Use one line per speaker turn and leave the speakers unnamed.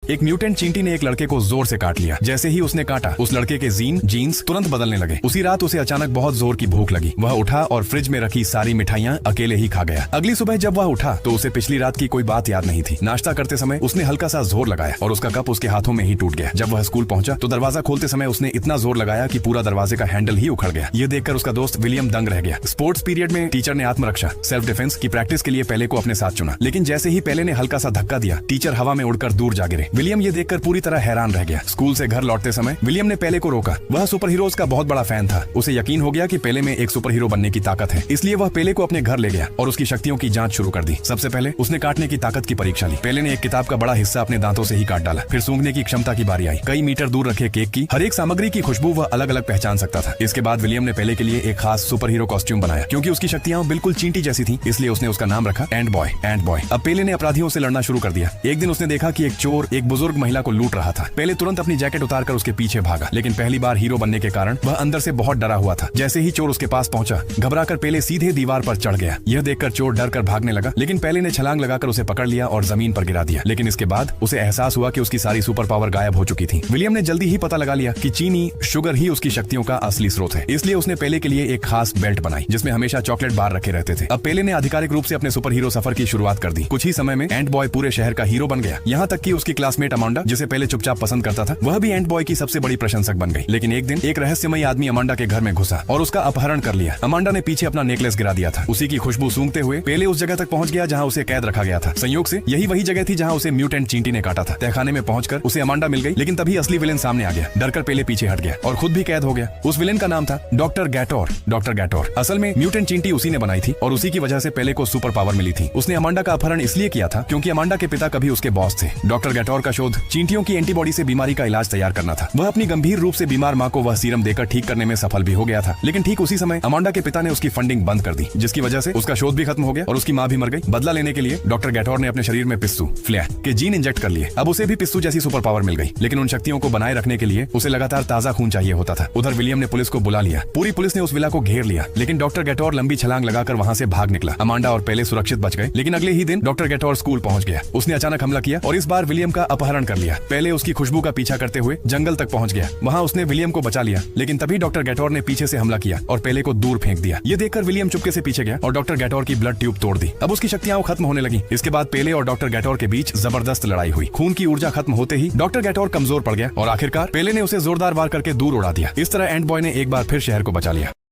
एक म्यूटेंट चींटी ने एक लड़के को जोर से काट लिया। जैसे ही उसने काटा, उस लड़के के जीन्स तुरंत बदलने लगे। उसी रात उसे अचानक बहुत जोर की भूख लगी। वह उठा और फ्रिज में रखी सारी मिठाइयाँ अकेले ही खा गया। अगली सुबह जब वह उठा तो उसे पिछली रात की कोई बात याद नहीं थी। नाश्ता करते समय उसने हल्का सा जोर लगाया और उसका कप उसके हाथों में ही टूट गया। जब वह स्कूल पहुंचा तो दरवाजा खोलते समय उसने इतना जोर लगाया कि पूरा दरवाजे का हैंडल ही उखड़ गया। ये देखकर उसका दोस्त विलियम दंग रह गया। स्पोर्ट्स पीरियड में टीचर ने आत्मरक्षा सेल्फ डिफेंस की प्रैक्टिस के लिए पेले को अपने साथ चुना, लेकिन जैसे ही पेले ने हल्का सा धक्का दिया, टीचर हवा में उड़कर दूर जा गिरे। विलियम ये देखकर पूरी तरह हैरान रह गया। स्कूल से घर लौटते समय विलियम ने पेले को रोका। वह सुपर हीरोज का बहुत बड़ा फैन था। उसे यकीन हो गया कि पेले में एक सुपर हीरो बनने की ताकत है, इसलिए वह पेले को अपने घर ले गया और उसकी शक्तियों की जांच शुरू कर दी। सबसे पहले उसने काटने की ताकत की परीक्षा ली। पेले ने एक किताब का बड़ा हिस्सा अपने दांतों से ही काट डाला। फिर सूंघने की क्षमता की बारी आई। कई मीटर दूर रखे केक की हर एक सामग्री की खुशबू वह अलग अलग पहचान सकता था। इसके बाद विलियम ने पेले के लिए एक खास सुपर हीरो कॉस्ट्यूम बनाया। क्योंकि उसकी शक्तियां बिल्कुल चींटी जैसी थी, इसलिए उसने उसका नाम रखा एंट बॉय। अब पेले ने अपराधियों से लड़ना शुरू कर दिया। एक दिन उसने देखा कि एक चोर एक बुजुर्ग महिला को लूट रहा था। पेले तुरंत अपनी जैकेट उतारकर उसके पीछे भागा, लेकिन पहली बार हीरो बनने के कारण वह अंदर से बहुत डरा हुआ था। जैसे ही चोर उसके पास पहुंचा, घबराकर पेले सीधे दीवार पर चढ़ गया। यह देखकर चोर डर कर भागने लगा, लेकिन पेले ने छलांग लगाकर उसे पकड़ लिया और जमीन पर गिरा दिया। लेकिन इसके बाद उसे एहसास हुआ कि उसकी सारी सुपर पावर गायब हो चुकी थी। विलियम ने जल्दी ही पता लगा लिया कि चीनी शुगर ही उसकी शक्तियों का असली स्रोत है, इसलिए उसने पेले के लिए एक खास बेल्ट बनाई जिसमें हमेशा चॉकलेट बार रखे रहते थे। अब पेले ने आधिकारिक रूप से अपने सुपर हीरो सफर की शुरुआत कर दी। कुछ ही समय में एंट बॉय पूरे शहर का हीरो बन गया। यहाँ तक कि उसकी क्लासमेट अमांडा, जिसे पहले चुपचाप पसंद करता था, वह भी एंट बॉय की सबसे बड़ी प्रशंसक बन गई। लेकिन एक दिन एक रहस्यमयी आदमी अमांडा के घर में घुसा और उसका अपहरण कर लिया। अमांडा ने पीछे अपना नेकलेस गिरा दिया था। उसी की खुशबू सूंघते हुए पेले उस जगह तक पहुंच गया जहां उसे कैद रखा गया था। संयोग से यही वही जगह थी जहां उसे म्यूटेंट चींटी ने काटा था। तहखाने में पहुंचकर उसे अमांडा मिल गई, लेकिन तभी असली विलेन सामने आ गया। डरकर पेले पीछे हट गया और खुद भी कैद हो गया। उस विलेन का नाम था डॉक्टर गैटोर। असल में म्यूटेंट चींटी उसी ने बनाई थी और उसी की वजह से पेले को सुपर पावर मिली थी। उसने अमांडा का अपहरण इसलिए किया था क्योंकि अमांडा के पिता कभी उसके बॉस थे। डॉक्टर गैटोर का शोध चींटियों की एंटीबॉडी से बीमारी का इलाज तैयार करना था। वह अपनी गंभीर रूप से बीमार माँ को वह सीरम देकर ठीक करने में सफल भी हो गया था। लेकिन ठीक उसी समय अमांडा के पिता ने उसकी फंडिंग बंद कर दी, जिसकी वजह से उसका शोध भी खत्म हो गया और उसकी माँ भी मर गई। बदला लेने के लिए डॉक्टर गैटोर ने अपने शरीर में पिस्सू फ्लैश के जीन इंजेक्ट कर लिए। अब उसे भी पिस्सू जैसी सुपर पावर मिल गई, लेकिन उन शक्तियों को बनाए रखने के लिए उसे लगातार ताजा खून चाहिए होता था। उधर विलियम ने पुलिस को बुला लिया। पूरी पुलिस ने उस विला को घेर लिया, लेकिन डॉक्टर गैटोर लंबी छलांग लगाकर वहां से भाग निकला। अमांडा और पेले सुरक्षित बच गए, लेकिन अगले ही दिन डॉक्टर गैटोर स्कूल पहुंच गया। उसने अचानक हमला किया और इस बार विलियम का अपहरण कर लिया। पेले उसकी खुशबू का पीछा करते हुए जंगल तक पहुंच गया। वहां उसने विलियम को बचा लिया, लेकिन तभी डॉक्टर गैटोर ने पीछे से हमला किया और पेले को दूर फेंक दिया। ये देखकर विलियम चुपके से पीछे गया और डॉक्टर गैटोर की ब्लड ट्यूब तोड़ दी। अब उसकी शक्तियां खत्म होने लगी। इसके बाद पेले और डॉक्टर गैटोर के बीच जबरदस्त लड़ाई हुई। खून की ऊर्जा खत्म होते ही डॉक्टर गैटोर कमजोर पड़ गया और आखिरकार पेले ने उसे जोरदार वार करके दूर उड़ा दिया। इस तरह एंट बॉय ने एक बार फिर शहर को बचा लिया।